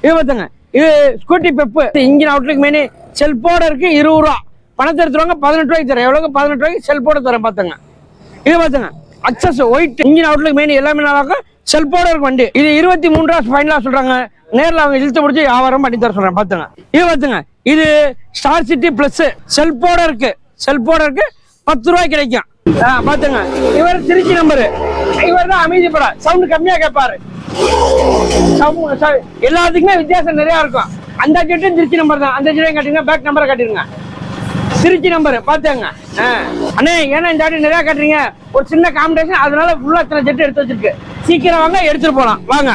இது பார்த்துங்க, இது Scooty Pep engine outlook many செல்போட இருக்கு. 20 ரூபா பணத்தை எடுத்துருவாங்க. 18 ரூபாய்க்கு தரேன். எவ்வளோக்கு? 18 ரூபாய்க்கு செல்போட தரேன். பார்த்துங்க, இது பார்த்துங்க access white engine outlook many எல்லாமே நல்லா இருக்கும். செல்போட இருக்கும் வண்டி. இது 23 ரூபா ஃபைனலாக சொல்றாங்க. நேரில் அவங்க இழுத்து பிடிச்சி வியாபாரம் பண்ணி தர சொல்றேன். பார்த்துங்க, இது பார்த்துங்க, இது ஸ்டார் சிட்டி பிளஸ் செல்போட இருக்கு. செல்போட இருக்கு 10 ரூபாய்க்கு கிடைக்கும். பாத்துங்க, இவர் திருச்சி நம்பரு. இவர் தான் அமைதிப்பட சவுண்ட் கம்மியா கேட்பாரு. எல்லாத்துக்குமே வித்தியாசம் நிறைய இருக்கும். அந்த ஜெட்டும் திருச்சி நம்பர் தான். அந்த ஜெட்டையும் காட்டுங்க, பேக் நம்பரை காட்டிருங்க. திருச்சி நம்பர் பாத்துங்க அண்ணே. ஏன்னா இந்த ஆட்டி நிறைய காட்டுறீங்க, ஒரு சின்ன காம்படிஷன், அதனால ஃபுல்லா இத்தனை ஜெட் எடுத்து வச்சிருக்கு. சீக்கிரம் வாங்க, எடுத்துட்டு போலாம் வாங்க.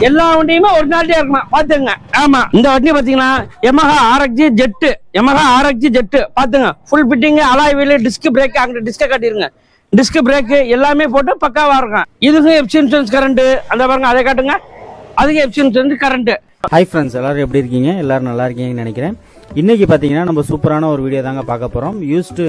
எல்லா வண்டியுமே ஒரிஜினாலிட்டியா இருக்குமா பாத்துங்க. ஆமா, இந்த வண்டி பாத்தீங்கன்னா Yamaha RXG jet. Yamaha RXG jet பாத்துங்க, full fitting, alloy wheel, disc brake. அங்க டிஸ்க காட்டிருங்க. டிஸ்க் பிரேக் எல்லாமே போட்டு பக்காவா இருக்கும். இதுக்கு எஃப்சி இன்சூரன்ஸ் கரண்ட் அந்த பாருங்க, அதை காட்டுங்க. அதுக்கு FC insurance current. Hi friends, எல்லாரும் எப்படி இருக்கீங்க? எல்லாரும் நல்லா இருக்கீங்கன்னு நினைக்கிறேன். இன்றைக்கி பார்த்தீங்கன்னா நம்ம சூப்பரான ஒரு வீடியோ தாங்க பார்க்க போகிறோம். யூஸ்டு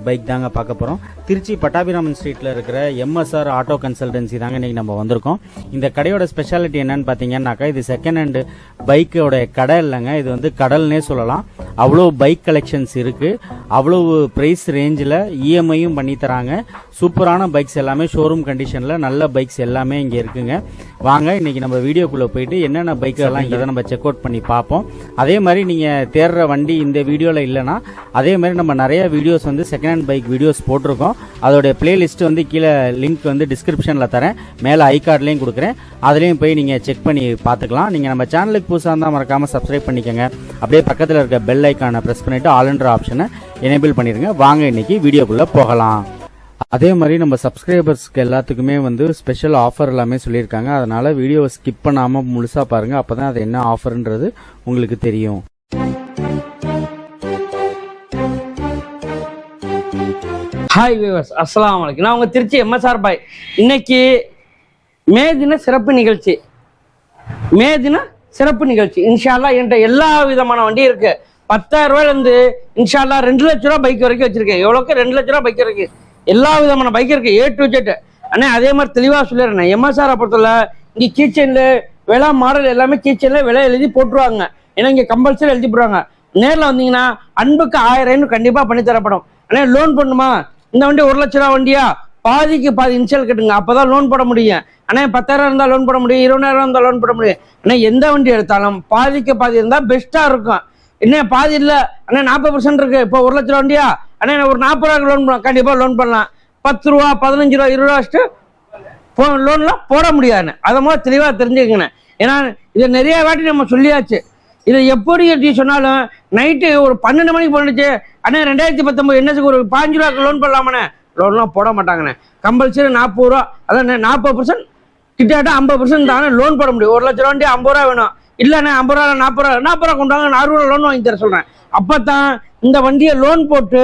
பைக் தாங்க பார்க்க போகிறோம். திருச்சி பட்டாபிராமன் ஸ்ட்ரீட்டில் இருக்கிற MSR ஆட்டோ கன்சல்டன்சி தாங்க இன்றைக்கி நம்ம வந்திருக்கோம். இந்த கடையோட ஸ்பெஷாலிட்டி என்னன்னு பார்த்தீங்கன்னாக்கா, இது செகண்ட் ஹேண்டு பைக்கோட கடை இல்லைங்க, இது வந்து கடல்னே சொல்லலாம். அவ்வளோ பைக் கலெக்ஷன்ஸ் இருக்குது. அவ்வளோ ப்ரைஸ் ரேஞ்சில் இஎம்ஐயும் பண்ணி தராங்க. சூப்பரான பைக்ஸ் எல்லாமே ஷோரூம் கண்டிஷனில் நல்ல பைக்ஸ் எல்லாமே இங்கே இருக்குங்க. வாங்க இன்றைக்கி நம்ம வீடியோக்குள்ளே போயிட்டு என்னென்ன பைக்கெல்லாம் இங்கே நம்ம செக் அவுட் பண்ணி பார்ப்போம். அதே மாதிரி நீங்கள் தேடுற வண்டி இந்த வீடியோவில் இல்லைனா, அதே மாதிரி நம்ம நிறைய வீடியோஸ் வந்து செகண்ட் ஹேண்ட் பைக் வீடியோஸ் போட்டிருக்கோம். அதோடைய பிளேலிஸ்ட் வந்து கீழே லிங்க் வந்து டிஸ்கிரிப்ஷனில் தரேன், மேலே ஐ கார்ட்லேயும் கொடுக்குறேன். அதுலேயும் போய் நீங்கள் செக் பண்ணி பார்த்துக்கலாம். நீங்கள் நம்ம சேனலுக்கு புதுசாக இருந்தால் மறக்காமல் சப்ஸ்கிரைப் பண்ணிக்கோங்க. அப்படியே பக்கத்தில் இருக்க பெல் ஐக்கானை ப்ரெஸ் பண்ணிவிட்டு ஆல்ன்ற ஆப்ஷனை எனேபிள் பண்ணிடுங்க. வாங்க இன்றைக்கி வீடியோக்குள்ளே போகலாம். அதே மாதிரி நம்ம சப்ஸ்கிரைபர்ஸ்க்கு எல்லாத்துக்குமே வந்து ஸ்பெஷல் ஆஃபர் எல்லாமே சொல்லியிருக்காங்க. அதனால் வீடியோவை ஸ்கிப் பண்ணாமல் முழுசாக பாருங்கள். அப்போ தான் அது என்ன ஆஃபர்ன்றது உங்களுக்கு தெரியும். ஹாய் வியூவர்ஸ், அஸ்ஸலாமு அலைக்கும். நான் உங்க திருச்சி MSR பாய். இன்னைக்கு மே தின சிறப்பு நிகழ்ச்சி. மே தின சிறப்பு நிகழ்ச்சி. இன்ஷா அல்லாஹ் என்கிட்ட எல்லா விதமான வண்டி இருக்கு. 10,000 ரூபாயிலிருந்து இன்ஷா அல்லாஹ் 2 லட்ச ரூபா பைக் வரைக்கும் வச்சிருக்கேன். எவ்வளோக்கு? 2 லட்ச ரூபா பைக் இருக்கு. எல்லா விதமான பைக் இருக்கு, A to Z. அண்ணே அதே மாதிரி தெளிவாக சொல்லிடுறேன். MSR பொறுத்தவரை இங்கே கீச்சனில் விலை மாடல் எல்லாமே கீச்சனில் விலை எழுதி போட்டுருவாங்க. ஏன்னா இங்கே கம்பல்சரி எழுதி போடுவாங்க. நேரில் வந்தீங்கன்னா அன்புக்கு 1000 கண்டிப்பாக பண்ணி தரப்படும். அண்ணே லோன் பண்ணுமா? இந்த வண்டி 1 லட்ச ரூபா வண்டியா, பாதிக்கு பாதி இன்ஷியல் கட்டுங்க, அப்போதான் லோன் போட முடியும். அண்ணே 10,000 இருந்தால் லோன் போட முடியும், 20,000 இருந்தால் லோன் போட முடியும். அண்ணே எந்த வண்டி எடுத்தாலும் பாதிக்கு பாதி இருந்தால் பெஸ்ட்டாக இருக்கும். என்ன பாதி இல்லை அண்ணே 40% இருக்கு. இப்போ 1 லட்ச ரூபா வண்டியா, அண்ணே ஒரு 40 ரூபாய்க்கு லோன் பண்ணலாம், கண்டிப்பாக லோன் பண்ணலாம். 10 ரூபா 15 ரூபா 20 ரூபா வச்சுட்டு லோன்லாம் போட முடியாதுண்ணே. அதை மாதிரி தெளிவாக தெரிஞ்சுக்கங்கண்ணே. ஏன்னா இதை நிறைய வாட்டி நம்ம சொல்லியாச்சு. இதை எப்படி சொன்னாலும் நைட்டு ஒரு 12 மணிக்கு போட்டுச்சு, அண்ணே 2019 என்னத்துக்கு ஒரு 5 ரூபாய்க்கு லோன் பண்ணலாமண்ணே, லோன்லாம் போட மாட்டாங்கண்ணே. கம்பல்சரி 40 ரூபா, அதான் 40% கிட்டத்தட்ட 50% தானே லோன் போட முடியும். 1 லட்ச ரூபா வண்டி 50 ரூபா வேணும். இல்லைண்ணே 50 ரூபா 40 ரூபா கொண்டு வாங்க, 60 ரூபா லோன் வாங்கி தர சொல்கிறேன். அப்போ தான் இந்த வண்டியை லோன் போட்டு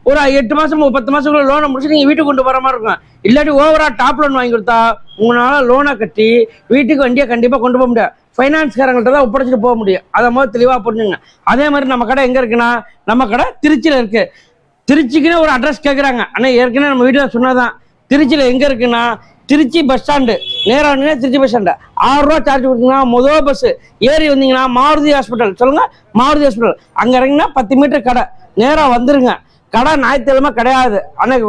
ஒரு 8 மாதம் 10 மாதத்துக்குள்ள லோனை முடிச்சு நீங்கள் வீட்டுக்கு கொண்டு வர மாதிரி இருக்கும். இல்லாட்டி ஓவராக டாப் லோன் வாங்கி கொடுத்தா உங்களால் லோனை கட்டி வீட்டுக்கு வண்டியை கண்டிப்பாக கொண்டு போக முடியாது. ஃபைனான்ஸ்காரங்கள்ட்ட தான் ஒப்படைச்சிட்டு போக முடியும். அதை மாதிரி தெளிவாக புரிஞ்சுங்க. அதே மாதிரி நம்ம கடை எங்கே இருக்குன்னா, நம்ம கடை திருச்சியில் இருக்குது. திருச்சிக்குன்னு ஒரு அட்ரஸ் கேட்குறாங்க. ஆனால் ஏற்கனவே நம்ம வீட்டில் சொன்னதான். திருச்சியில் எங்கே இருக்குன்னா, திருச்சி பஸ் ஸ்டாண்டு நேராக வந்தீங்கன்னா திருச்சி பஸ் ஸ்டாண்டு 6 ரூபா சார்ஜ் கொடுத்தீங்கன்னா முதல் பஸ் ஏறி வந்தீங்கன்னா மாருதி ஹாஸ்பிட்டல் சொல்லுங்க, மாருதி ஹாஸ்பிட்டல் அங்கே இறங்கினா 10 மீட்டர் கடை. நேராக வந்துருங்க. கடை ஞாயிற்றுக்கிழமை கிடையாது. ஆனால்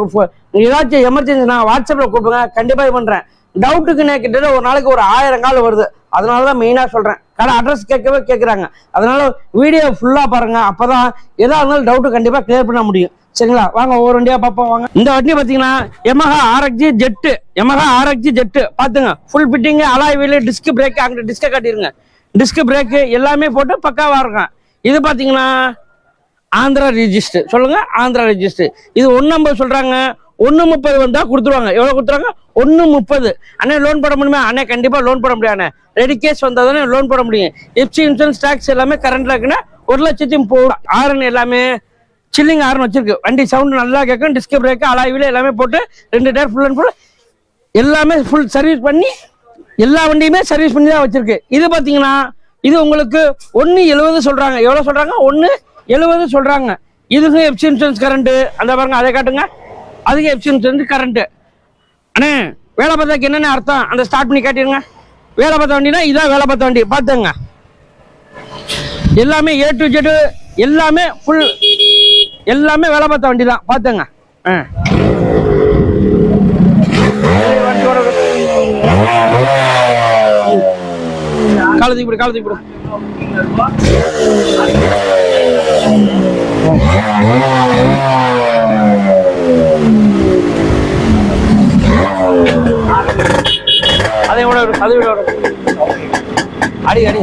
ஏதாச்சும் எமர்ஜென்சி நான் வாட்ஸ்அப்பில் கூப்பிடுங்க, கண்டிப்பாக இது பண்ணுறேன். டவுட்டுக்கு கிட்டத்தட்ட ஒரு நாளைக்கு ஒரு 1000 கால் வருது. அதனால தான் மெயினாக சொல்கிறேன். கடை அட்ரஸ் கேட்குறாங்க. அதனால வீடியோ ஃபுல்லாக பாருங்கள். அப்போ தான் எதாக இருந்தாலும் டவுட்டு கண்டிப்பாக கிளியர் பண்ண முடியும். சரிங்களா? வாங்க ஒவ்வொரு வண்டியாக பார்ப்போம். வாங்க. இந்த வண்டி பார்த்தீங்கன்னா Yamaha RXG jet. Yamaha RXG jet பார்த்துங்க, full fitting, alloy wheel, disc brake. அங்கே டிஸ்கை காட்டிடுங்க. டிஸ்க் பிரேக்கு எல்லாமே போட்டு பக்காவாக இருக்கும். இது பார்த்தீங்கன்னா ஆந்திரா ரிஜிஸ்டர் சொல்லுங்க, ஆந்திரா ரிஜிஸ்டர். இது 150 சொல்கிறாங்க. 130 வந்தால் கொடுத்துருவாங்க. எவ்வளோ கொடுத்துருவாங்க? 130. அண்ணே லோன் போட முடியுமா? அண்ணே கண்டிப்பாக லோன் போட முடியாது. ரெடி கேஸ் வந்தால் தானே லோன் போட முடியும். எஃப்சி இன்சூரன்ஸ் டேக்ஸ் எல்லாமே கரண்ட்ல இருக்குன்னா 1 லட்சத்தையும் போடும். ஆரன் எல்லாமே சில்லிங் ஆரன் வச்சிருக்கு. வண்டி சவுண்ட் நல்லா கேட்கும். டிஸ்க் பிரேக்கு, அலாய் வீல் எல்லாமே போட்டு 2 டயர் ஃபுல் அண்ட் ஃபுல் எல்லாமே ஃபுல் சர்வீஸ் பண்ணி எல்லா வண்டியுமே சர்வீஸ் பண்ணி தான் வச்சிருக்கு. இது பார்த்தீங்கன்னா இது உங்களுக்கு 170 சொல்கிறாங்க. எவ்வளோ சொல்கிறாங்க? 170 சொல்கிறாங்க. இதுக்கு எஃப்சி இன்சூரன்ஸ் கரண்ட்டு அந்த பாருங்க, அதை காட்டுங்க. அதுக்கு எஃப்சி இன்சூரன்ஸ் கரண்ட்டு. அண்ணே வேலை பார்த்தாக்கு என்னென்ன அர்த்தம் அந்த ஸ்டார்ட் பண்ணி காட்டிடுங்க. வேலை பார்த்த வண்டினா இதான் வேலை பார்த்த வண்டி பார்த்துங்க. எல்லாமே A to Z எல்லாமே ஃபுல் எல்லாமே வேலை பார்த்த வண்டி தான் பார்த்துங்க. காலத்துக்கு போடு காலத்துக்கு போடு. அதை விட வரும் அதை விட வரும் அடி அடி.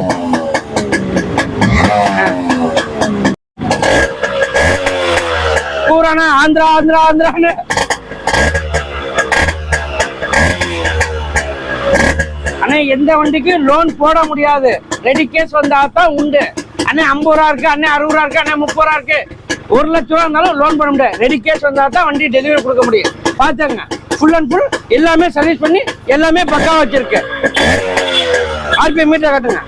பூரானா ஆந்திரா ஆந்திரா ஆந்திரான்னு அண்ணே எந்த வண்டிக்கு லோன் போட முடியாது. ரெடி கேஸ் வந்தா தான் உண்டு. அண்ணே 50 ரூபா இருக்கு, அண்ணே 60 ரூபா இருக்கு, அண்ணே 30 ரூபா இருக்கு, 1 லட்ச ரூபா இருந்தாலும் லோன் பண்ண முடியாது. ரெடி கேஸ் வந்தா தான் வண்டி டெலிவரி கொடுக்க முடியும். பாத்துங்க ஃபுல் அண்ட் ஃபுல் எல்லாமே சர்வீஸ் பண்ணி எல்லாமே பக்கா வச்சிருக்கு. RPM மீட்டர் காட்டுங்க.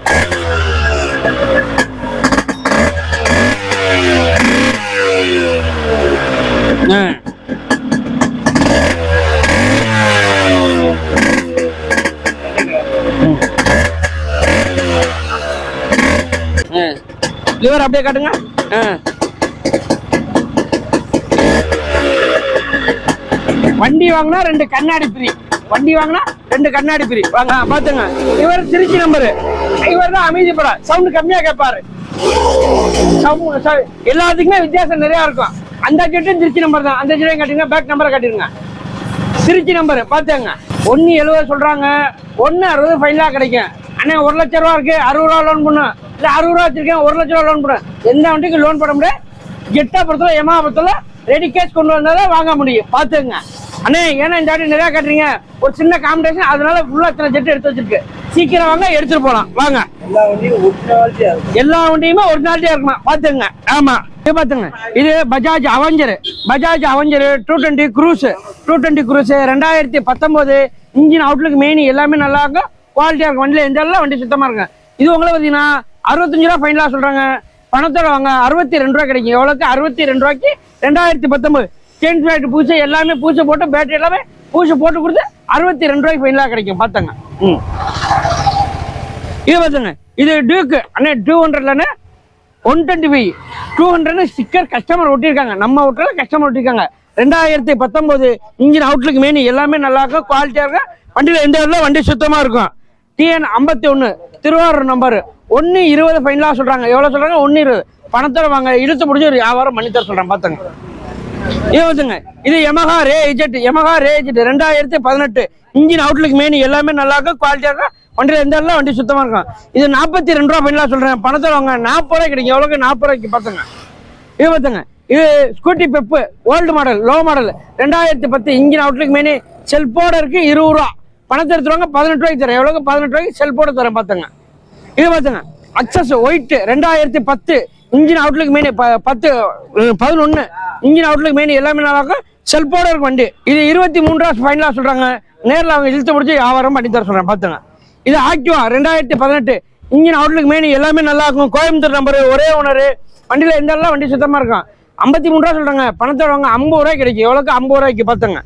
லிவர் அப்படியே காட்டுங்க. வண்டி வாங்கினா 2 கண்ணாடி ஃப்ரீ. வண்டி வாங்கினா 2 கண்ணாடி ஃப்ரீ. வாங்க பாத்துங்க. இவர் திருச்சி நம்பரு. இவர் தான் அமைதிப்படா சவுண்ட் கம்மியா கேட்பாரு. எல்லாத்துக்குமே வித்தியாசம் நிறைய இருக்கும். அந்த ஜெட்டும் திருச்சி நம்பர் தான். அந்த ஜெட்டையும் காட்டுங்க. பேக் நம்பரை காட்டிடுங்க. திருச்சி நம்பரு பாத்துங்க. 1.70 சொல்றாங்க. 1.60 ஃபைனலா கிடைக்கும். அண்ணே 1 லட்ச ரூபா இருக்கு, 60 ரூபா லோன் பண்ணும். இல்ல 60 ரூபா வச்சிருக்கேன் 1 லட்ச ரூபா லோன் பண்ணும். எந்த வண்டிக்கு லோன் பண்ண முடியாது. ஜெட்டா பொறுத்தல எமா பொறுத்தல ரெடி கேஷ் கொண்டு வந்தாதான் வாங்க முடியும். பாத்துங்க அண்ணே. ஏன்னா இந்த வாட்டி நிறைய காட்டுறீங்க. ஒரு சின்ன காம்படிஷன், அதனால ஃபுல்லா இத்தனை ஜெட் எடுத்து வச்சிருக்கு. சீக்கிரம் வாங்க எடுத்துட்டு போலாம். வாங்க. எல்லா வண்டியுமே ஒரிஜினாலிட்டியா இருக்குமா பாத்துங்க. ஆமா இது பாத்துங்க. இது Bajaj Avenger. Bajaj Avenger 220 cruise. 220 cruise 2019. Engine outlook main எல்லாமே நல்லா இருக்கும். குவாலிட்டியா இருக்கும். வண்டியில எந்த வண்டி சுத்தமா இருக்கும். இது உங்களை பார்த்தீங்கன்னா 65 ரூபா ஃபைனலா சொல்றாங்க. பணத்தோட வாங்க 62 ரூபா கிடைக்கும். எவ்வளோக்கு 62 ரூபாய்க்கு 2019 சேஞ்ச் பிளேட் பூச்சி எல்லாமே பூச்சி போட்டு பேட்டரி எல்லாமே பூச்சி போட்டு கொடுத்து 62 ரூபாய்க்கு ஃபைனலா கிடைக்கும். பார்த்தாங்க. இது பார்த்துங்க. இது டியூக்கு அண்ணே 200 125 200 ஸ்டிக்கர் கஸ்டமர் ஒட்டியிருக்காங்க. நம்ம ஒட்டல கஸ்டமர் ஒட்டிருக்காங்க. 2019 இன்ஜின் அவுட்லுக் மெயின் எல்லாமே நல்லா இருக்கும். குவாலிட்டியா இருக்கும். வண்டியில எந்த இடத்துல வண்டி சுத்தமா இருக்கும். TN 51 Thiruvarur number. 1.20 ஃபைனலா சொல்றாங்க. எவ்வளவு சொல்றாங்க? 1.20. பணத்தோட வாங்க இழுத்து முடிஞ்சு ஒரு வியாபாரம் பண்ணி தர சொல்றேன். பாத்துங்க. இது வந்துங்க. இது Yamaha Ray Jet. Yamaha Ray Jet 2018 engine outlook main எல்லாமே நல்லா இருக்கும். குவாலிட்டியா இருக்கும். வண்டியில எந்த இடத்துல வண்டி சுத்தமா இருக்கும். இது 42 ரூபா ஃபைனலா சொல்றேன். பணத்தோட வாங்க 40 ரூபாய் கிடைக்கும். எவ்வளவுக்கு 40 ரூபாய்க்கு. பாத்துங்க. இது பாத்துங்க. இது Scooty Pep old model low model 2010 engine outlook main செல்போட இருக்கு. 20 ரூபா பணத்தை எடுத்துருவாங்க. 18 ரூபாய்க்கு தரேன். எவ்வளவு? 18 ரூபாய்க்கு செல்போட தரேன். பாத்துங்க. இது பாத்துங்க. Access white 2010 engine outlook main 11 engine outlook main எல்லாமே நல்லா இருக்கும். செல்போட இருக்கும் வண்டி. இது 23 ரூபா ஃபைனலா சொல்றாங்க. நேரில் அவங்க இழுத்து முடிச்சு வியாபாரம் பண்ணி தர சொல்றேன். பாத்துங்க. இது ஆக்டிவா 2018 இன்ஜின் அவுட்லுக் மெயின் எல்லாமே நல்லா இருக்கும். கோயம்புத்தூர் நம்பர். ஒரே ஓனர். வண்டியில எந்த இடத்துல வண்டி சுத்தமா இருக்கும். 53 ரூபா சொல்றாங்க. பணத்தோட வாங்க 50 ரூபாய்க்கு கிடைக்கும். எவ்வளவுக்கு? 50 ரூபாய்க்கு. பாத்துங்க.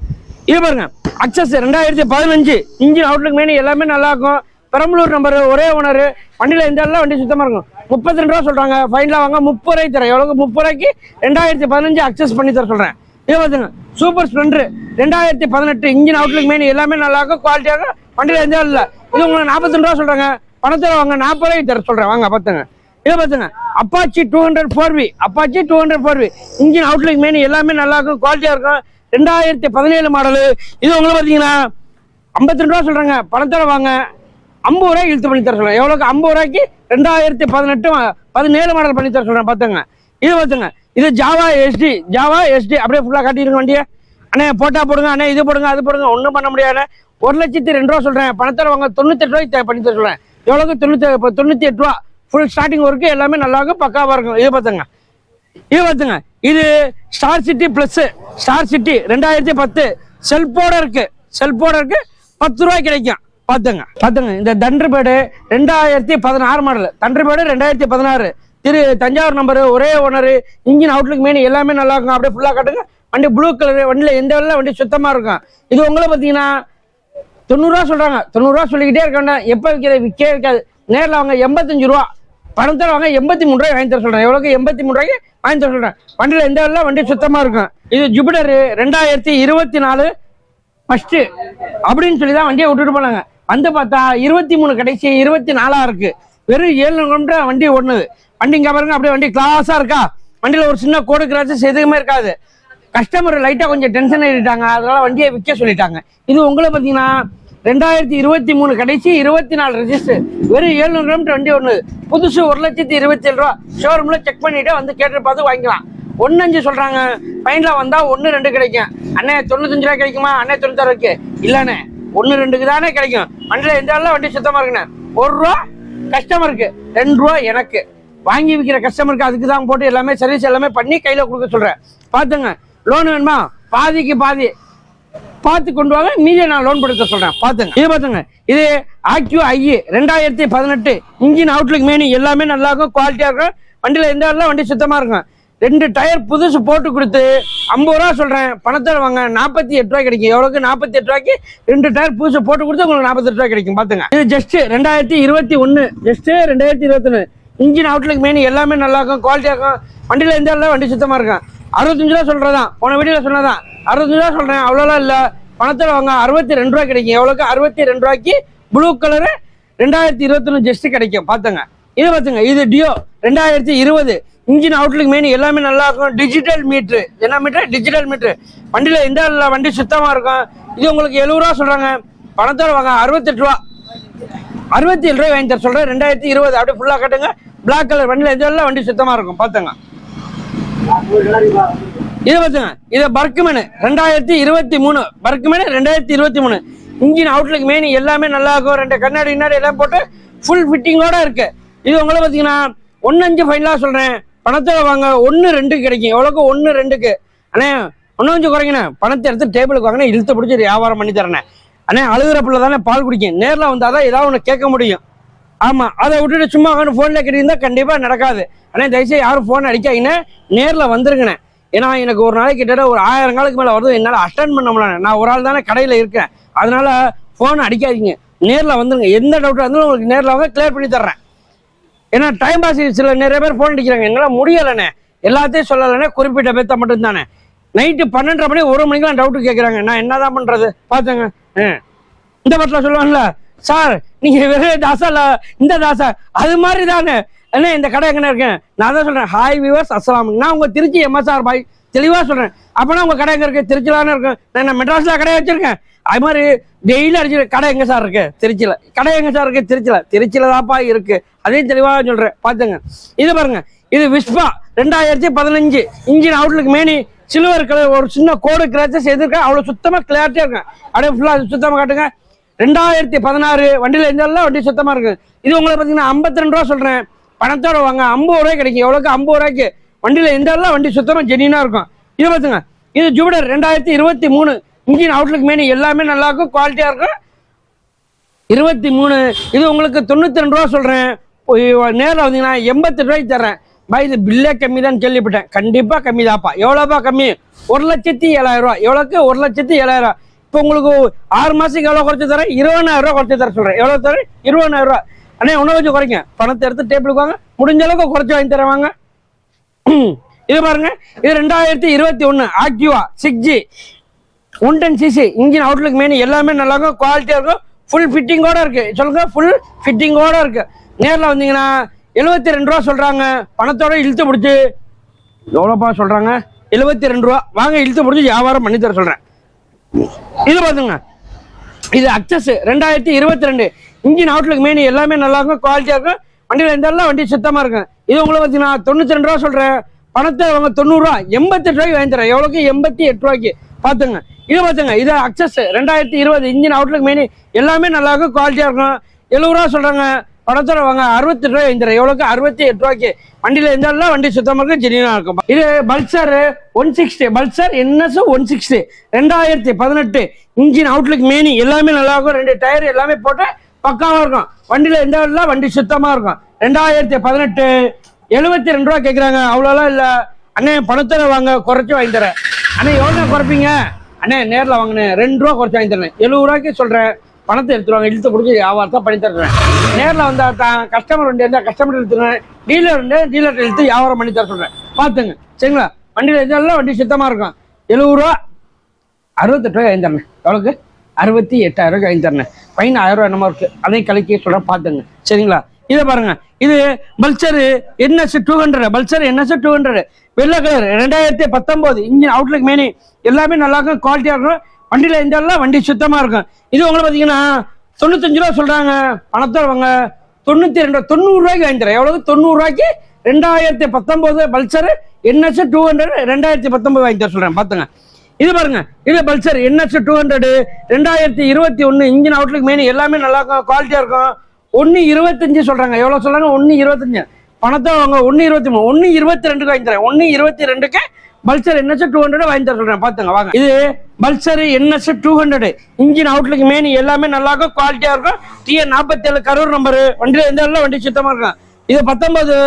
இது பாருங்க. அக்சஸ் 2015 இன்ஜின் அவுட்லுக் மெயின் எல்லாமே நல்லா இருக்கும். பெரம்பலூர் நம்பர். ஒரே ஓனர். வண்டியில எந்த இடத்துல வண்டி சுத்தமா இருக்கும். 32 ரூபா சொல்றாங்க. ஃபைனலா வாங்க 30 ரூபாய்க்கு தரேன். எவ்வளவு? 30 ரூபாய்க்கு 2015 அக்சஸ் பண்ணி தர சொல்றேன். இது பாத்துங்க. Super Splendor 2018 engine outlook main எல்லாமே நல்லா இருக்கும். குவாலிட்டியா இருக்கும். வண்டியில எந்த இல்ல. இது உங்களுக்கு 42 ரூபா சொல்றாங்க. பணத்துல வாங்க 40 ரூபாய்க்கு தர சொல்றேன். வாங்க பாத்துங்க. இது பாத்துங்க. Apache 200 4V. Apache 200 4V engine outlook main எல்லாமே நல்லா இருக்கும். குவாலிட்டியா இருக்கும். 2017 மாடலு. இது உங்களுக்கு பாத்தீங்கன்னா 52 ரூபா சொல்றாங்க. பணத்தோட வாங்க 50 ரூபாய்க்கு இழுத்து பண்ணி தர சொல்றேன். எவ்வளவுக்கு? 50 ரூபாய்க்கு 2017 மாடல் பண்ணி தர சொல்றேன். பாத்துங்க. இது பாத்துங்க. இது ஜாவா SD அப்படியே ஃபுல்லா காட்டிடுங்க வண்டியை. அண்ணே போட்டா போடுங்க. அண்ணே இது போடுங்க அது போடுங்க. ஒன்றும் பண்ண முடியாது. 1,02,000 ரூபா சொல்றேன். பணத்தோட வாங்க 98 ரூபாய்க்கு பண்ணி தர சொல்றேன். எவ்வளவுக்கு? 98 ரூபா. ஃபுல் ஸ்டார்டிங் ஒர்க்கு எல்லாமே நல்லா இருக்கும். பக்காவா இருக்கும். இது பாத்துங்க. இது பாத்துங்க. இது star city plus. Star city 2010 செல்போட இருக்கு. 10 ரூபாய்க்கு கிடைக்கும். பாத்துங்க. இந்த தண்டர்பேடு 2016 மாடல். தண்டர்பேடு 2016 தஞ்சாவூர் நம்பர். ஒரே ஓனர். இன்ஜின் அவுட்லுக் மெயின் எல்லாமே நல்லா இருக்கும். அப்படியே ஃபுல்லா காட்டுங்க. வண்டி ப்ளூ கலர். வண்டியில எந்த வேலை வண்டி சுத்தமா இருக்கும். இது உங்களை பாத்தீங்கன்னா 90 ரூபா சொல்றாங்க. 90 ரூபா சொல்லிக்கிட்டே இருக்க வேண்டாம். எப்போ விற்கவே விற்காது. நேரில் வாங்க 85 ரூபா, பணத்தோட வாங்க 83 ரூபாய் வாங்கி தர சொல்றேன். எவ்வளோக்கு? 83 ரூபாய்க்கு வாங்கி தர சொல்றேன். வண்டியில் எந்த வரல, வண்டி சுத்தமா இருக்கும். இது ஜூபிட்டர் 2024 ஃபர்ஸ்ட் அப்படின்னு சொல்லி தான் வண்டியை விட்டுட்டு போனாங்க. வந்து பார்த்தா 23 கடைசி 24 இருக்கு. வெறும் 7 கிலோமீட்டர் வண்டி ஓடுனது. வண்டி இங்க பாருங்க, அப்படியே வண்டி கிளாஸா இருக்கா. வண்டியில ஒரு சின்ன கோடு கிராச்சஸ் எதுவுமே இருக்காது. கஸ்டமர் லைட்டா கொஞ்சம் டென்ஷன் ஆகிட்டாங்க, அதனால வண்டியை விற்க சொல்லிட்டாங்க. இது உங்களை பார்த்தீங்கன்னா 2023 கடைசி 24 ரெஜிஸ்டர், வெறும் 700 கிலோமீட்டர் வண்டி ஒன்று, புதுசு 1,27,000 ரூபா. ஷோரூம்ல செக் பண்ணிட்டு வந்து கேட்டு பார்த்து வாங்கிக்கலாம். 1.5 சொல்றாங்க. ஃபைனலா வந்தா 1.2 கிடைக்கும். அண்ணே 95 ரூபாய் கிடைக்குமா? அண்ணே 96 இருக்கு. இல்லண்ணே 1.2க்கு தானே கிடைக்கும். வண்டியில எந்த ஆளும் வண்டி சுத்தமா இருக்குண்ணே. 1 ரூபா கஸ்டமருக்கு, 2 ரூபா எனக்கு. வாங்கி விற்கிற கஸ்டமருக்கு அதுக்கு தான் போட்டு எல்லாமே சர்வீஸ் எல்லாமே பண்ணி கையில கொடுக்க சொல்றேன். பாத்துங்க. லோன் வேணுமா? பாதிக்கு பாதி பார்த்து கொண்டு வாங்க, மீதியை நான் லோன் கொடுக்க சொல்றேன். பாத்துங்க. இது பாத்துங்க, இது ஆக்டிவா ஐ 2018 இன்ஜின் அவுட்லுக் மேனி எல்லாமே நல்லா இருக்கும், குவாலிட்டியா இருக்கும். வண்டியில எந்த ஆளும் வண்டி சுத்தமா இருக்கும். 2 டயர் புதுசு போட்டு கொடுத்து 50 ரூபா சொல்றேன். பணத்தை வாங்க 48 ரூபாய் கிடைக்கும். எவ்வளவுக்கு? 48 ரூபாய்க்கு 2 டயர் புதுசு போட்டு கொடுத்து உங்களுக்கு 48 ரூபாய் கிடைக்கும். பாத்துங்க. இது ஜஸ்ட் 2021, ஜஸ்ட் 2021 இன்ஜின் அவுட்லுக் மேனி எல்லாமே நல்லா இருக்கும், குவாலிட்டியா இருக்கும். வண்டியில எந்த ஆளும் வண்டி சுத்தமா இருக்கும். 65 ரூபா சொல்றதான், போன வீடியோல சொன்னதான். 65 ரூபா சொல்றேன், அவ்வளோலாம் இல்ல. பணத்தை வாங்க 62 ரூபாய் கிடைக்கும். எவ்வளவுக்கு? 62 ரூபாய்க்கு ப்ளூ கலரு 2021 ஜஸ்ட் கிடைக்கும். பாத்துங்க. இது பாத்துங்க, இது டியோ 2020 இன்ஜின் அவுட்லுக் மேனி எல்லாமே நல்லா இருக்கும். Digital meter. என்ன மீட்ரு? Digital meter. வண்டியில எந்த வண்டி சுத்தமா இருக்கும். இது உங்களுக்கு 70 ரூபா சொல்றாங்க. பணத்தோட வாங்க 68 ரூபா, 67 ரூபாய் வாங்கி தர சொல்றேன். 2020 அப்படியே ஃபுல்லா கட்டுங்க. Black colour. வண்டியில எந்த வண்டி சுத்தமா இருக்கும். பாத்துங்க. இது பாத்துங்க, இது பர்க்மேன் 2023 பர்க்மேன் 2023 இன்ஜின் அவுட்லுக் மேனி எல்லாமே நல்லா இருக்கும். 2 கண்ணாடி கிண்ணாடி எல்லாம் போட்டு ஃபுல் ஃபிட்டிங்கோட இருக்கு. இது உங்களை பார்த்தீங்கன்னா 1.5 ஃபைனலா சொல்றேன். பணத்தை வாங்க 1.2 கிடைக்கும். எவ்வளோக்கு? 1.2க்கு. அண்ணே 1.5 குறைங்கண்ணே. பணத்தை எடுத்து டேபிளுக்கு வாங்கினே இழுத்து பிடிச்சி வியாபாரம் பண்ணி தரேண்ணே. அண்ணே அழுகிற பிள்ளை தானே பால் குடிக்கும். நேரில் வந்தாதான் ஏதாவது ஒன்று கேட்க முடியும். ஆமா, அதை விட்டுட்டு சும்மா ஃபோன்ல கேட்டிருந்தா கண்டிப்பா நடக்காது. அண்ணே தயவுசெய்து யாரும் ஃபோன் அடிக்காதீங்கண்ணே, நேரில் வந்துருங்கண்ணே. ஏன்னா எனக்கு ஒரு நாளைக்கு கிட்டத்தட்ட ஒரு 1000 காலுக்கு மேலே வருது. என்னால் அட்டன் பண்ண முடியல. நான் ஒரு ஆள் தானே கடையில் இருக்கேன். அதனால ஃபோன் அடிக்காதீங்க, நேரில் வந்துருங்க. எந்த டவுட்டாக இருந்தாலும் உங்களுக்கு நேரில் வந்து கிளியர் பண்ணி தர்றேன். ஏன்னா டைம் பாஸ் சில நிறைய பேர் ஃபோன் அடிக்கிறாங்க. என்னால் முடியலைண்ணே, எல்லாத்தையும் சொல்லலைண்ணே, குறிப்பிட்ட பேர்த்த மட்டும் தானே. நைட்டு 12:30 மணி 1 மணிக்கெல்லாம் டவுட்டு கேட்குறாங்க. நான் என்னதான் பண்ணுறது? பார்த்துங்க. இந்த பட்டில் சொல்லுவாங்கல்ல, சார் நீங்கள் வெறும் தாசா இல்லை இந்த தாசா, அது மாதிரி தானே. அண்ணே இந்த கடை எங்கே இருக்கேன்? நான் தான் சொல்கிறேன். ஹாய் வியூவர்ஸ், அஸ்ஸலாம். நான் உங்கள் திருச்சி எம்எஸ்ஆர் பாய் தெளிவாக சொல்கிறேன். அப்போனா உங்கள் கடை எங்கே இருக்குது? திருச்சியில் தானே இருக்கேன். நான் மெட்ராஸில் கடை வச்சுருக்கேன். அது மாதிரி டெய்லி அடிச்சு கடை எங்கே சார் இருக்கு? திருச்சியில். கடை எங்கே சார் இருக்கு? திருச்சியில் தான்ப்பா இருக்கு. அதையும் தெளிவாக சொல்கிறேன். பார்த்துங்க. இது பாருங்க, இது விஸ்பா 2015 இன்ஜின் அவுட்லுக் மேனி சில்வர் கலர், ஒரு சின்ன கோடு கிராச்சஸ் எதிர்க்க அவ்வளோ சுத்தமாக கிளியாரிட்டியாக இருக்கும். அப்படியே ஃபுல்லாக சுத்தமாக காட்டுங்க. 2016 வண்டியில் எந்த வண்டி சுத்தமாக இருக்கு. இது உங்களை பார்த்தீங்கன்னா 52 ரூபா சொல்கிறேன். பணத்தோட வாங்க 50 ரூபாய் கிடைக்கும். எவ்வளோக்கு? 50 ரூபாய்க்கு வண்டியில் எந்த வண்டி சுத்தமாக ஜெனியூனாக இருக்கும். இது பார்த்துங்க, இது ஜூபிட்டர் 2023 இன்ஜின் அவுட்லுக் மேனி எல்லாமே நல்லா இருக்கும், குவாலிட்டியாக இருக்கும். 23 இது உங்களுக்கு 92 ரூபா சொல்கிறேன். நேரில் வந்தீங்கன்னா 88 ரூபாய்க்கு தர்றேன். பாய் இது பில்லே கம்மி தான் கேள்விப்பட்டேன். கண்டிப்பாக கம்மி தான்ப்பா. எவ்வளோப்பா கம்மி? 1,07,000 ரூபா. எவ்வளோக்கு? 1,07,000. இப்போ உங்களுக்கு 6 மாதத்துக்கு எவ்வளோ குறைச்சி தரேன்? 20,000 ரூபா குறைச்சி தர சொல்கிறேன். எவ்வளோ தரேன்? 20,000 ரூபா. அண்ணே ஒன்றும் கொஞ்சம் குறைங்க. பணத்தை எடுத்து டேபிளுக்கு வாங்க, முடிஞ்ச அளவுக்கு குறைச்சி வாங்கி தருவாங்க. இது பாருங்க, இது 2021 ஆக்டிவா 6G 110cc இன்ஜின் அவுட்லுக் மேனி எல்லாமே நல்லா இருக்கும், குவாலிட்டியாக இருக்கும். ஃபுல் ஃபிட்டிங்கோட இருக்கு. சொல்லுங்க, ஃபுல் ஃபிட்டிங்கோட இருக்கு. நேரில் வந்தீங்கன்னா 72 ரூபா சொல்றாங்க. பணத்தோட இழுத்து பிடிச்சி எவ்வளோப்பா சொல்றாங்க? 72 ரூபா. வாங்க இழுத்து பிடிச்சி வியாபாரம் பண்ணி தர சொல்றேன். இது பாத்துங்க, இது அக்சஸ் 2022 இன்ஜின் அவுட்லுக் மேனி எல்லாமே நல்லா இருக்கும், குவாலிட்டியா இருக்கும். வண்டியில் எந்த வண்டி சுத்தமா இருக்கும். இது உங்களை பார்த்தீங்கன்னா 92 ரூபா சொல்றேன். பணத்தை அவங்க 90 ரூபா 88 ரூபாய்க்கு வாங்கி தரேன். எவ்வளோக்கு? 88 ரூபாய்க்கு. பாத்துங்க. இது பாத்துங்க, இது அக்சஸ் 2020 இன்ஜின் அவுட்லுக் மேனி எல்லாமே நல்லா இருக்கும், குவாலிட்டியா இருக்கும். 70 ரூபா சொல்றாங்க. பணத்தோட வாங்க 68 ரூபாய் வாங்கி தரேன். எவ்வளோக்கு? 68 ரூபாய்க்கு. வண்டியில் எந்த வண்டி சுத்தமாக இருக்கும், ஜெனியூனா இருக்கும். இது Pulsar 160, Pulsar NS 160 2018 engine outlook மேனி எல்லாமே நல்லா இருக்கும். 2 டயர் எல்லாமே போட்டு பக்காவா இருக்கும். வண்டியில எந்த வண்டி சுத்தமா இருக்கும். 2018 72 ரூபா கேட்குறாங்க. அவ்வளோலாம் இல்லை அண்ணே, பணத்தோட வாங்க குறைச்சி வாங்கி தரேன். அண்ணே எவ்வளோ குறைப்பீங்க? அண்ணே நேரில் வாங்கினேன் 2 ரூபா குறைச்சி வாங்கி தரேன். 70 ரூபாய்க்கு சொல்றேன். பணத்தை எடுத்துருவாங்க, இழுத்து பிடிச்சி வியாபாரத்தை பண்ணி தருவேன். நேரில் வந்தால் கஸ்டமர் வண்டி இருந்தால் கஸ்டமர் இழுத்துருவேன், டீலர் வந்து டீலர் இழுத்து வியாபாரம் பண்ணி தர சொல்கிறேன். பார்த்துங்க சரிங்களா. வண்டியில் எதெல்லாம் வண்டி சுத்தமாக இருக்கும். 70 ரூபா 68 ரூபாய் வாங்கி தரேன். எவ்வளோக்கு 68,000 வாங்கி தரேன். ஃபைன் 1000 ரூபா என்னமோ இருக்குது, அதையும் கலக்கி சொல்கிறேன். பார்த்துங்க சரிங்களா. இதை பாருங்க, இது பல்சரு NS 200, பல்சர் NS 200 வெள்ளை கலர் 2019 இன்ஜின் அவுட்லுக் மேனி எல்லாமே நல்லா இருக்கும், குவாலிட்டியாக இருக்கும். வண்டியில் எந்தெல்லாம் வண்டி சுத்தமாக இருக்கும். இது உங்களுக்கு பார்த்தீங்கன்னா 95 ரூபா சொல்கிறாங்க. பணத்தை வாங்க 90 ரூபாய்க்கு வாங்கி தரேன். எவ்வளவு 90 ரூபாய்க்கு 2019 பல்சர் NS 200 2019 வாங்கி தர சொல்கிறேன். பார்த்துங்க. இது பாருங்க, இது பல்சர் NS 200 2021 இன்ஜின் அவுட்லுக் மேனி எல்லாமே நல்லா இருக்கும், குவாலிட்டியாக இருக்கும். 1.25 சொல்கிறாங்க. எவ்வளோ சொல்கிறாங்க? 1.25. பணத்தை வாங்க 1.23 1.22 வாங்கி தரேன். 1.22க்கு பல்சர் NS 200 வாங்கி தர சொல்கிறேன். பார்த்துங்க வாங்க. இது பல்சர் NS 200 இன்ஜின் அவுட்லுக் மேனி எல்லாமே நல்லா இருக்கும், குவாலிட்டியாக இருக்கும். TN47 Karur number. வண்டியில் எந்த எல்லாம் வண்டி சுத்தமாக இருக்கும். இது 19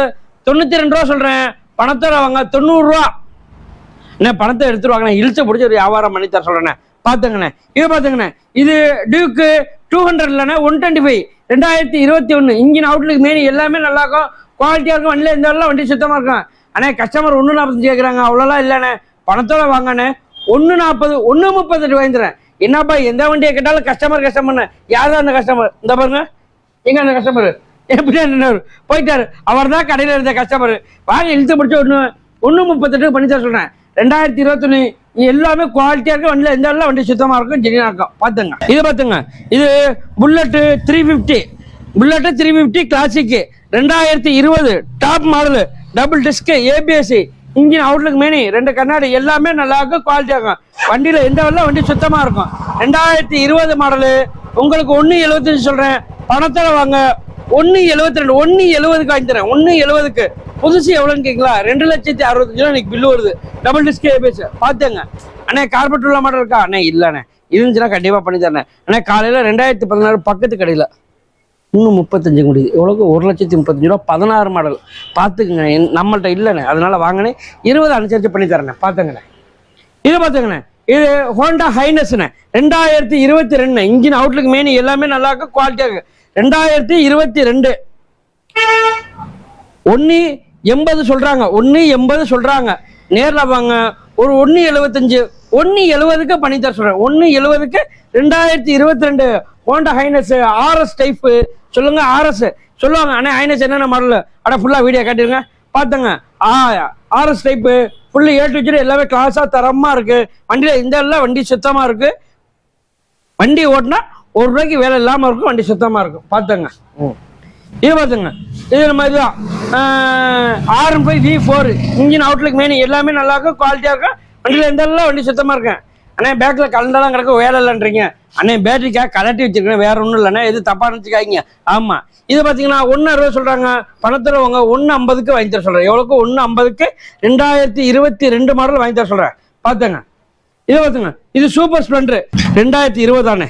92 ரூபா சொல்கிறேன். பணத்தை வாங்க 90 ரூபா. என்ன பணத்தை எடுத்துருவாங்கண்ணே, இழுச்ச பிடிச்சி ஒரு வியாபாரம் பண்ணி தர சொல்கிறேண்ணே. பார்த்துங்கண்ணே. இது பார்த்துங்கண்ணே, இது டியூக்கு 200 இல்லைண்ணே 125 2021 இன்ஜின் அவுட்லுக் மேனி எல்லாமே நல்லா இருக்கும், குவாலிட்டியாக இருக்கும். வண்டியில் எந்த எல்லாம் வண்டி சுத்தமாக இருக்கும். அண்ணே கஸ்டமர் 1.45 கேட்குறாங்க, அவ்வளோலாம் இல்லைண்ணே. பணத்தோட வாங்கண்ணே 1.40 1.38 வாங்கிக்கிறேன். என்னப்பா எந்த வண்டியை கேட்டாலும் கஸ்டமர்ண்ணே. யாரும் அந்த கஸ்டமர் இந்த பாருங்க, எங்க அந்த கஸ்டமர் எப்படி போயிட்டாரு, அவர் தான் கடையில் இருந்த கஸ்டமர். வாங்க இழுத்து பிடிச்சி 1.38 பண்ணி தர சொல்கிறேன். 2021 எல்லாமே குவாலிட்டியாக இருக்கும். வண்டியில் எந்த எல்லாம் வண்டி சுத்தமாக இருக்கும், ஜெனியாக இருக்கும். பார்த்துங்க. இது பார்த்துங்க, இது Bullet 350 classic 2020 top model, double disc, ABS, engine outlook many 2 கண்ணாடி எல்லாமே நல்லா இருக்கும், குவாலிட்டியாக இருக்கும். வண்டியில் எந்த எல்லாம் வண்டி சுத்தமாக இருக்கும். 2020 மாடலு. உங்களுக்கு 1.75 சொல்கிறேன். பணத்தில் வாங்க 1.72 1.70க்கு வாங்கி தரேன். 1.70க்கு புதுசு எவ்வளோன்னு கேட்கலா? 2,65,000 இன்னைக்கு பில்லு வருது. Double disc ABS. பார்த்துங்க. அண்ணே கார்பெட் உள்ள மாடல் இருக்கா? அண்ணே இல்லைண்ணே, இருந்துச்சுன்னா கண்டிப்பாக பண்ணி தரேன். அண்ணே காலையில் 2016 பக்கத்து கடையில் 35 முடியுது. எவ்வளோக்கு 1,35,000 ரூபா 16 மாடல். பார்த்துக்குங்க, நம்மள்கிட்ட இல்லைண்ணே, அதனால வாங்கினே 20 அனுசரித்து பண்ணி தரேண்ணே. பார்த்துங்கண்ணே. இது பார்த்துங்கண்ணே, இது ஹோண்டா ஹைனஸ்ண்ணே 2022 இன்ஜின் அவுட்லுக் மேனி எல்லாமே நல்லா இருக்கும், குவாலிட்டியாக இருக்கு. 2022 1.80 சொல்றாங்க. 1.80 சொல்றாங்க. நேரில் வாங்க ஒரு 1.75 1.70க்கு பண்ணி தர சொல்றேன். 1.70க்கு 2022 ஹோண்டா ஹைனஸ் RS டைப்பு சொல்லுங்க. RS சொல்லுவாங்க. அண்ணே ஹைனஸ் என்னென்ன மாடல்? அட ஃபுல்லா வீடியோ காட்டிருங்க. பார்த்துங்க. RS type full A to Z எல்லாமே கிளாஸாக தரமாக இருக்கு. வண்டியில் இந்த எல்லாம் வண்டி சுத்தமாக இருக்கு. வண்டி ஓட்டினா 1 ரூபாய்க்கு வேலை இல்லாமல் இருக்கும், வண்டி சுத்தமாக இருக்கும். பார்த்துங்க. இது பார்த்துங்க, இது நம்ம இதுதான் R15 V4 இன்ஜின் அவுட்லுக் மேனி எல்லாமே நல்லா இருக்கும், குவாலிட்டியாக இருக்கும். வண்டியில் எந்த எல்லாம் வண்டி சுத்தமாக இருக்கேன். அண்ணே பேக்கில் கலந்தாலும் கிடக்க வேலை இல்லைன்றீங்க. அண்ணே பேட்டரிக்காக கலட்டி வச்சிருக்கேன், வேற ஒன்றும் இல்லைண்ணே. எது தப்பாக நினச்சிக்காய்ங்க. ஆமாம். இது பார்த்தீங்கன்னா 1.60 சொல்கிறாங்க. பணத்தில் வாங்க 1.50க்கு வாங்கி தர சொல்கிறேன். எவ்வளோக்கு 1.50க்கு 2022 மாடல் வாங்கி தர சொல்கிறேன். பார்த்துங்க. இது பார்த்துங்க, இது சூப்பர் ஸ்ப்ளெண்டர் 2020 தானே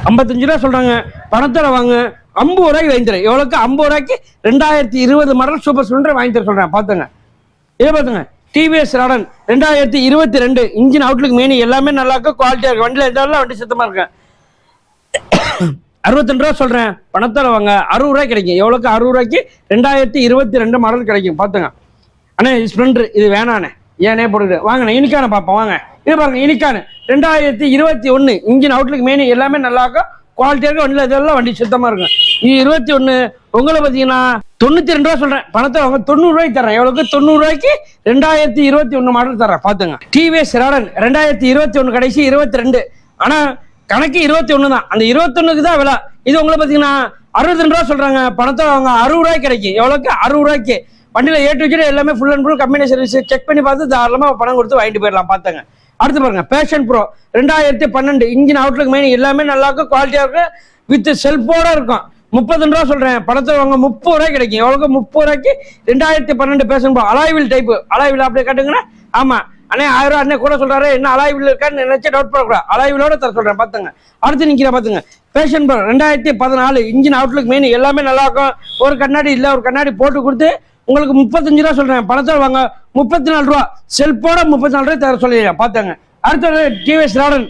55 ரூபா சொல்கிறாங்க. பணத்தில் வாங்க 50 ரூபாய்க்கு வாங்கி தரேன். எவ்வளோக்கு 50 ரூபாய்க்கு 2020 மாடல் சூப்பர் ஸ்ப்ளெண்டர் வாங்கி தர சொல்கிறேன். பார்த்துங்க. இதை பார்த்துங்க, TVS ராடன் 2022 இன்ஜின் அவுட்லுக் மேனி எல்லாமே நல்லா இருக்கும், குவாலிட்டியாக இருக்கும். வண்டியில் எல்லாம் வண்டி சுத்தமாக இருக்கேன். 62 ரூபா சொல்கிறேன். பணத்தில் வாங்க 60 ரூபாய்க்கு கிடைக்கும். எவ்வளோக்கு 60 ரூபாய்க்கு 2022 மாடல் கிடைக்கும். பார்த்துங்க. அண்ணே ஸ்ப்ளெண்டர் இது வேணாண்ணே, ஏனே போடுது. வாங்கண்ணே யூனிக்கான பார்ப்போம் வாங்க. இது பாருங்க, யூனிக்கான 2021 இன்ஜின் அவுட்லுக் மேனி எல்லாமே நல்லா இருக்கும், குவாலிட்டியாக இருக்கும். வண்டியில் இதெல்லாம் வண்டி சுத்தமாக இருக்கும். இது 21 உங்களை பார்த்தீங்கன்னா 92 ரூபா சொல்கிறேன். பணத்தை வாங்க 90 ரூபாய்க்கு தரேன். எவ்வளோக்கு 90 ரூபாய்க்கு 2021 மாடல் தரேன். பார்த்துங்க. TVS ராடன் 2021 கடைசி 22. ஆனால் கணக்கு 21 தான். அந்த 21க்கு தான் விலை. இது உங்களை பார்த்தீங்கன்னா 62 ரூபா சொல்கிறாங்க. பணத்தை வாங்க 60 ரூபாய்க்கு கிடைக்கும். எவ்வளோக்கு 60 ரூபாய்க்கு. வண்டியில் A to Z எல்லாமே full and full company service check பண்ணி பார்த்து தாராளமாக பணம் கொடுத்து வாங்கிட்டு போயிடலாம். பார்த்துங்க. அடுத்து பாருங்க, passion pro 2012 engine outlook main எல்லாமே நல்லா இருக்கும், குவாலிட்டியாக இருக்கும், வித் செல்ஃபோட இருக்கும். 32 ரூபா சொல்கிறேன். பணத்தை வாங்க 30 ரூபாய்க்கு கிடைக்கும். எவ்வளோக்கு 30 ரூபாய்க்கு 2012 பேஷன் ப்ரோ அலாய்வில் டைப்பு. அலாய்வில் அப்படியே காட்டுங்கன்னா. ஆமாம் அண்ணே 1000 ரூபா அண்ணே கூட சொல்கிறாரு. என்ன அலாய்வில் இருக்கான்னு நினைச்சு டவுட் பண்ணக்கூடாது. அலாய்விலோட தர சொல்கிறேன். பார்த்துங்க. அடுத்து நிற்கிற பார்த்துங்க, Passion Pro 2014 engine outlook main எல்லாமே நல்லா இருக்கும். ஒரு கண்ணாடி இல்லை, ஒரு கண்ணாடி போட்டு கொடுத்து உங்களுக்கு 35 ரூபா சொல்கிறேன். பணத்தை வாங்க 34 ரூபா செல்ஃபோட 34 ரூபாய் தர சொல்லிடுறேன். பார்த்தாங்க. அடுத்தது TVS Radeon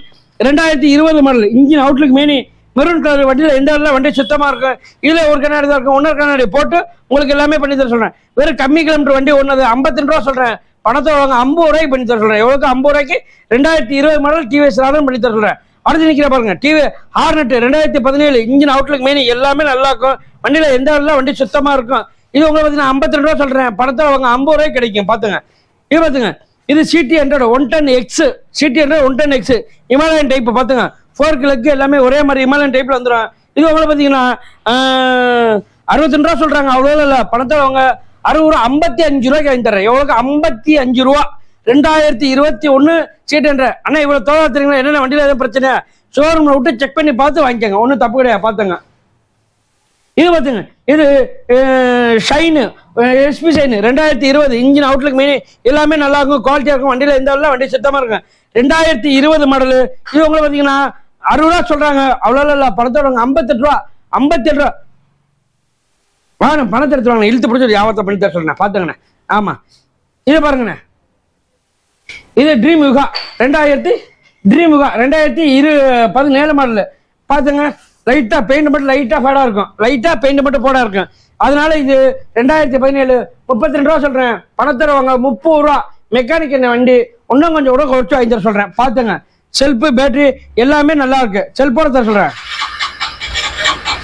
2020 model engine outlook many maroon colour வண்டியில் எந்த இடத்துல வண்டி சுத்தமாக இருக்கும். இதில் ஒரு கண்ணாடி தான் இருக்கும், இன்னொரு கண்ணாடி போட்டு உங்களுக்கு எல்லாமே பண்ணி தர சொல்கிறேன். வெறும் கம்மி கிலோமீட்டர் வண்டி ஒன்று 52 ரூபா சொல்கிறேன். பணத்தை வாங்க 50 ரூபாய்க்கு பண்ணி தர சொல்கிறேன். எவ்வளோக்கு 50 ரூபாய்க்கு 2020 மாடல் டிவிஎஸ் ராடர் பண்ணி தர சொல்கிறேன். அடுத்து நிற்கிற பாருங்க TV hornet 2017 engine outlook main எல்லாமே நல்லா இருக்கும். வண்டியில் எந்த இடத்துல வண்டி சுத்தமாக இருக்கும். இது உங்களுக்கு பார்த்தீங்கன்னா 52 ரூபா சொல்கிறேன். பணத்தை வாங்க 50 ரூபாய்க்கு கிடைக்கும். பார்த்துங்க இது பார்த்துங்க. இது CT100 110X CT100 110X Himalayan type. பார்த்துங்க 4 கிலக்கு எல்லாமே ஒரே மாதிரி இமாலயன் டைப்பில் வந்துடும். இது உங்களுக்கு பார்த்தீங்கன்னா 62 ரூபா சொல்கிறாங்க. அவ்வளோ இல்லை, பணத்தை அவங்க 60 ரூபா 55 ரூபாய்க்கு வாங்கி தர்றேன். எவ்வளோக்கு 55 ரூபா 2021 CT100. அண்ணா இவ்வளோ தோவா தெரியுங்களா? என்னென்ன வண்டியில் எதுவும் பிரச்சனை ஷோரூமில் விட்டு செக் பண்ணி பார்த்து வாங்கிக்கோங்க, ஒன்றும் தப்பு கிடையாது. பார்த்துங்க இது பார்த்துங்க. இது Shine SP Shine 2020 engine outlook main எல்லாமே நல்லா இருக்கும், குவாலிட்டியாக இருக்கும். வண்டியில் எந்த வரல, வண்டி சுத்தமாக இருக்கும். 2020 மாடலு. இது உங்களுக்கு பார்த்தீங்கன்னா 60 ரூபா சொல்கிறாங்க. அவ்வளோ இல்லை, பணத்தோட 58 ரூபா 58 ரூபா. வாங்க பணத்தை எடுத்துவாங்க, இழுத்து பிடிச்சி வியாபாரத்தை பண்ணி தர சொல்றேன். பார்த்துங்கண்ணே. ஆமாம் இதை பாருங்கண்ணே. இது ட்ரீம் யுகா 2017 மாடலு. பார்த்துங்க லைட்டாக பெயிண்ட் மட்டும் லைட்டாக ஃபேடாக இருக்கும், லைட்டாக பெயிண்ட் மட்டும் போடா இருக்கும். அதனால இது 2017 32 ரூபா சொல்கிறேன். பணத்தை வாங்க 30 ரூபா. மெக்கானிக் என்ன வண்டி இன்னும் கொஞ்சம் கூட குறைச்சி வாங்கி தர சொல்கிறேன். பார்த்துங்க செல்ஃபு பேட்டரி எல்லாமே நல்லா இருக்கு. செல்ஃபோட தர சொல்கிறேன்,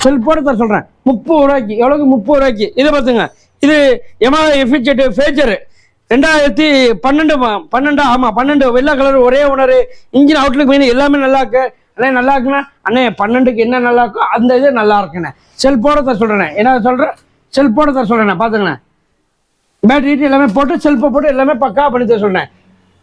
செல்ஃபோட தர சொல்கிறேன் 30 ரூபாய்க்கு. எவ்வளோக்கு 30 ரூபாய்க்கு. இதை பார்த்துங்க. இது Yamaha FZ ஃபேச்சரு 2012 ஆமாம் 12 வெள்ளை கலர் ஒரே ஓனர். இன்ஜின் அவுட்லுக் மெயின் எல்லாமே நல்லா இருக்கு. அண்ணே நல்லா இருக்குண்ணே. அண்ணே 12க்கு என்ன நல்லா இருக்கோ அந்த இது நல்லா இருக்குண்ணே. செல்ஃபோட தர சொல்கிறேண்ணே. என்ன சொல்கிறேன்? செல்ஃபோட தர சொல்கிறேண்ணே. பார்த்துங்கண்ணே பேட்டரி எல்லாமே போட்டு செல்ஃபை போட்டு எல்லாமே பக்கா பண்ணி தர சொல்கிறேன்.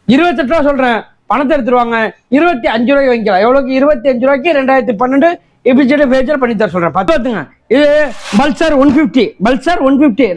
28 ரூபா சொல்கிறேன். பணத்தை எடுத்துருவாங்க 25 ரூபாய்க்கு வாங்கிக்கலாம். எவ்வளோக்கு 25 ரூபாய்க்கு 2012 FZ ஃபேச்சர் பண்ணி தர சொல்கிறேன். பார்த்துங்க. இது Pulsar 150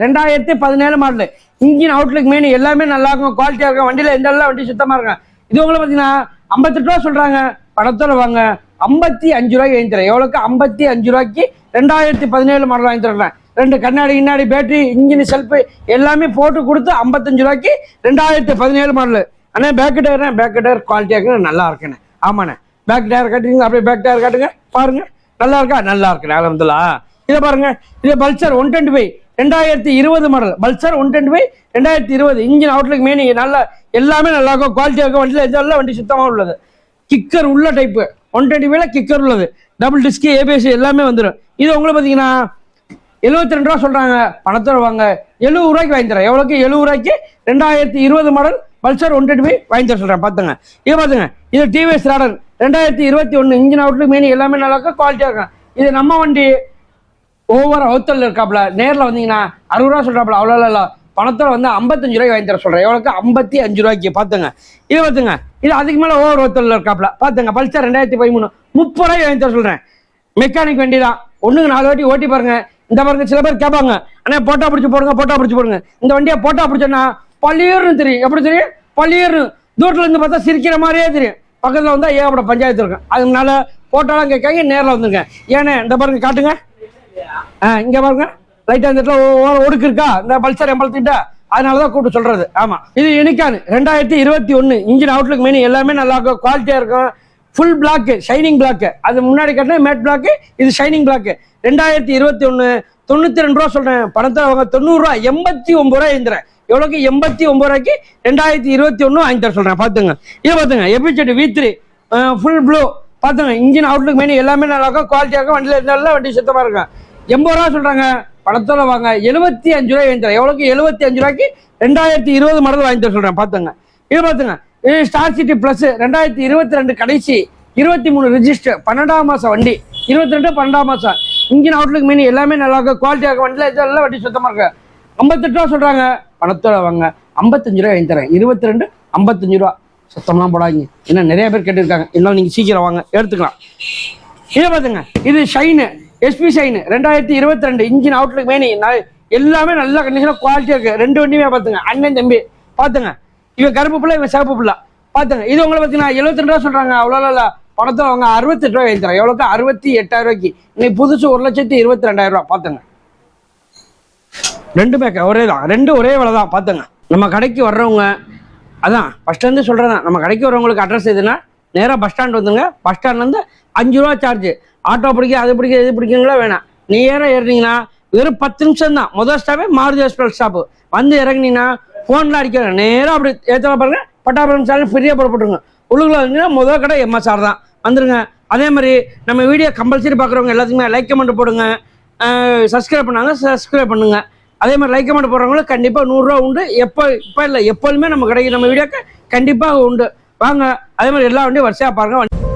2017 model. Engine outlook main எல்லாமே நல்லா இருக்கும், குவாலிட்டியாக இருக்கும். வண்டியில் எந்த எல்லாம் வண்டி சுத்தமாக இருக்கும். இது உங்களுக்கு பார்த்தீங்கன்னா 58 ரூபா சொல்கிறாங்க. பணத்தோட வாங்க 55 ரூபாய்க்கு வாங்கி தரேன். எவ்வளோக்கு 55 ரூபாய்க்கு 2017 மாடல் வாங்கி தரேன். 2 கண்ணாடி கிண்ணாடி பேட்டரி இன்ஜின் செல்ஃபு எல்லாமே போட்டு கொடுத்து 55 ரூபாய்க்கு 2017 மாடலு. அண்ணே பேக் டயர் குவாலிட்டியாக நல்லா இருக்குண்ணே. ஆமாண்ணே பேக் டயர் காட்டுங்க, அப்படியே பேக் டயர் காட்டுங்க. பாருங்க நல்லா இருக்கா? நல்லா இருக்குண்ணே அல்ஹம்துலில்லாஹ். இதை பாருங்க. இது Pulsar 125 2020 model. Pulsar 125 2020 engine outlook main நல்லா எல்லாமே நல்லா இருக்கும், குவாலிட்டியாக இருக்கும். வண்டியில் எதெல்லாம் வண்டி சுத்தமாக உள்ளது. கிக்கர் உள்ள டைப்பு 125 கிக்கர் உள்ளது. டபுள் டிஸ்க் ABS எல்லாமே வந்துடும். இது உங்களுக்கு பார்த்தீங்கன்னா 72 ரூபா சொல்கிறாங்க. பணத்தோட வாங்க 70 ரூபாய்க்கு வாங்கி தரேன். எவ்வளோக்கு 70 ரூபாய்க்கு 2020 மாடல் பல்சர் 125 வாங்கி தர சொல்கிறேன். பார்த்துங்க இது பார்த்துங்க. இது டிவிஎஸ் ராடர் 2021 இன்ஜின் அவுட்லுக் மெயின் எல்லாமே நல்லா இருக்கும், குவாலிட்டியாக இருக்கும். இது நம்ம வண்டி ஓவர் அவுத்தல் இருக்காப்புல. நேரில் வந்தீங்கன்னா 60 ரூபா சொல்கிறாப்புல. அவ்வளோ இல்லை, பணத்தோட வந்து 55 ரூபாய்க்கு வாங்கி தர சொல்கிறேன். எவ்வளோக்கு 55 ரூபாய்க்கு. பார்த்துங்க இது பார்த்துங்க. இது அதுக்கு மேலே ஓவர் அவுத்தல் இருக்காப்புல. பார்த்துங்க பல்சர் 2013 30 ரூபாய்க்கு வாங்கி தர சொல்கிறேன். மெக்கானிக் வண்டி தான். 1க்கு 4 வாட்டி ஓட்டி பாருங்க. இந்த பாருங்க சில பேர் கேட்பாங்க, அண்ணே போட்டா பிடிச்சி போடுங்க. இந்த வண்டியை போட்டா பிடிச்சோன்னா பள்ளியூர்னு தெரியும். எப்படி தெரியும்? பள்ளியூர்னு தூரத்தில் இருந்து பார்த்தா சிரிக்கிற மாதிரியே தெரியும். பக்கத்தில் வந்தால் ஏகப்பட பஞ்சாயத்து இருக்கும். அதனால போட்டாலாம் கேட்காங்க, நேரில் வந்துருங்க. ஏன்னா இந்த பாருங்க காட்டுங்க. இங்கே பாருங்க லைட்டாக இந்த இடத்துல ஒடுக்கு இருக்கா இந்த பல்சர் எம்பளத்திட்ட, அதனால தான் கூப்பிட்டு சொல்றது. ஆமாம் இது யூனிகான் 2021 இன்ஜின் அவுட்லுக் மெயின் எல்லாமே நல்லா இருக்கும், குவாலிட்டியாக இருக்கும். Full black shining black. அது முன்னாடி கட்டின மேட் பிளாக்கு, இது ஷைனிங் பிளாக்கு. 2021 92 ரூபா சொல்கிறேன். பணத்தை அவங்க 90 ரூபா 89 ரூபா எழுந்துறேன். எவ்வளோக்கு 89 ரூபாய்க்கு 2021 வாங்கி தர சொல்கிறேன். பார்த்துங்க இதை பார்த்துங்க. FZ V3 full blue. பார்த்துங்க இன்ஜின் அவுட்லுக் மெயின் எல்லாமே நல்லா இருக்கும், குவாலிட்டியாக இருக்கும். வண்டியில் இருந்தாலும் வண்டி சுத்தமாக இருக்கும். 80 ரூபா சொல்கிறாங்க. பணத்தோட வாங்க 75 ரூபாய் வாங்கி தரேன். எவ்வளோக்கு 75 ரூபாய்க்கு 2020 மாடல் வாங்கி தர சொல்கிறேன். பார்த்துங்க இது பார்த்துங்க. இது ஸ்டார் சிட்டி ப்ளஸ் 2022 கடைசி 23 ரிஜிஸ்டர் 12ஆம் மாதம் வண்டி. 22 12ஆம் மாதம். இன்ஜின் அவுட்லுக் மெயின் எல்லாமே நல்லா இருக்கும், குவாலிட்டியாக இருக்கும். வண்டியில் எல்லாம் வண்டி சுத்தமாக இருக்கு. 58 ரூபா சொல்கிறாங்க. பணத்தோட வாங்க 55 ரூபாய் வாங்கி தரேன். 22 55 ரூபா. சுத்தம்லாம் போடாதீங்க, ஏன்னா நிறைய பேர் கேட்டுருக்காங்க. இன்னும் நீங்கள் சீக்கிரம் வாங்க எடுத்துக்கலாம். இதை பார்த்துங்க. இது Shine SP Shine 2022 engine outlook main எல்லாமே நல்ல கண்டிஷனாக குவாலிட்டியாக இருக்குது. 2 வண்டியுமே பார்த்துங்க. அண்ணன் தம்பி பார்த்துங்க. இவன் கருப்பு பிள்ளை, இவன் சிவப்பு பிள்ளை. பார்த்துங்க இது உங்களை பார்த்தீங்கன்னா 72 ரூபா சொல்கிறாங்க. அவ்வளோ இல்லை, பணத்தில் அவங்க 68 ரூபாய் வாங்கி தரேன். எவ்வளோக்கு 68,000 ரூபாய்க்கு. இன்னைக்கு புதுசு 1,22,000 ரூபா. பார்த்துங்க ரெண்டுமே ஒரே தான், ரெண்டும் ஒரே விலை தான். பார்த்துங்க நம்ம கடைக்கு வர்றவங்க அதான் ஃபஸ்ட்லேருந்து சொல்கிறேன். நம்ம கடைக்கு வரவங்களுக்கு அட்ரஸ் எதுனா நேராக பஸ் ஸ்டாண்ட் வந்துங்க. பஸ் ஸ்டாண்ட்லேருந்து 5 ரூபா சார்ஜ். ஆட்டோ பிடிக்க அது பிடிக்க இது பிடிக்குங்களா வேணாம். நேராக ஏறினீங்கன்னா வெறும் 10 நிமிஷம் தான். முதல் ஸ்டாப்பே மாருதி எக்ஸ்பிரஸ் ஸ்டாப்பு. வந்து இறங்குனீங்கன்னா ஃபோனில் அடிக்கிறேன் நேராக அப்படி ஏற்றலாம் பாருங்க. பட்டாபுரம் சாலை ஃப்ரீயாக போட்டுருங்க. உள்ளுக்குள்ள வந்தீங்கன்னா முதல் கடை MSR தான். வந்துருங்க. அதே மாதிரி நம்ம வீடியோ கம்பல்சரி பார்க்குறவங்க எல்லாத்துக்குமே லைக் கமெண்ட் போடுங்க. சப்ஸ்கிரைப் பண்ணாங்க சப்ஸ்கிரைப் பண்ணுங்க. அதே மாதிரி லைக் கமெண்ட் போடுறவங்களுக்கு கண்டிப்பாக 100 ரூபா உண்டு. இப்போ இல்லை எப்போதுமே நம்ம கடைக்கு நம்ம வீடியோக்கு கண்டிப்பாக உண்டு. வாங்க. அதே மாதிரி எல்லா வண்டியும் வரிசையாக பாருங்க.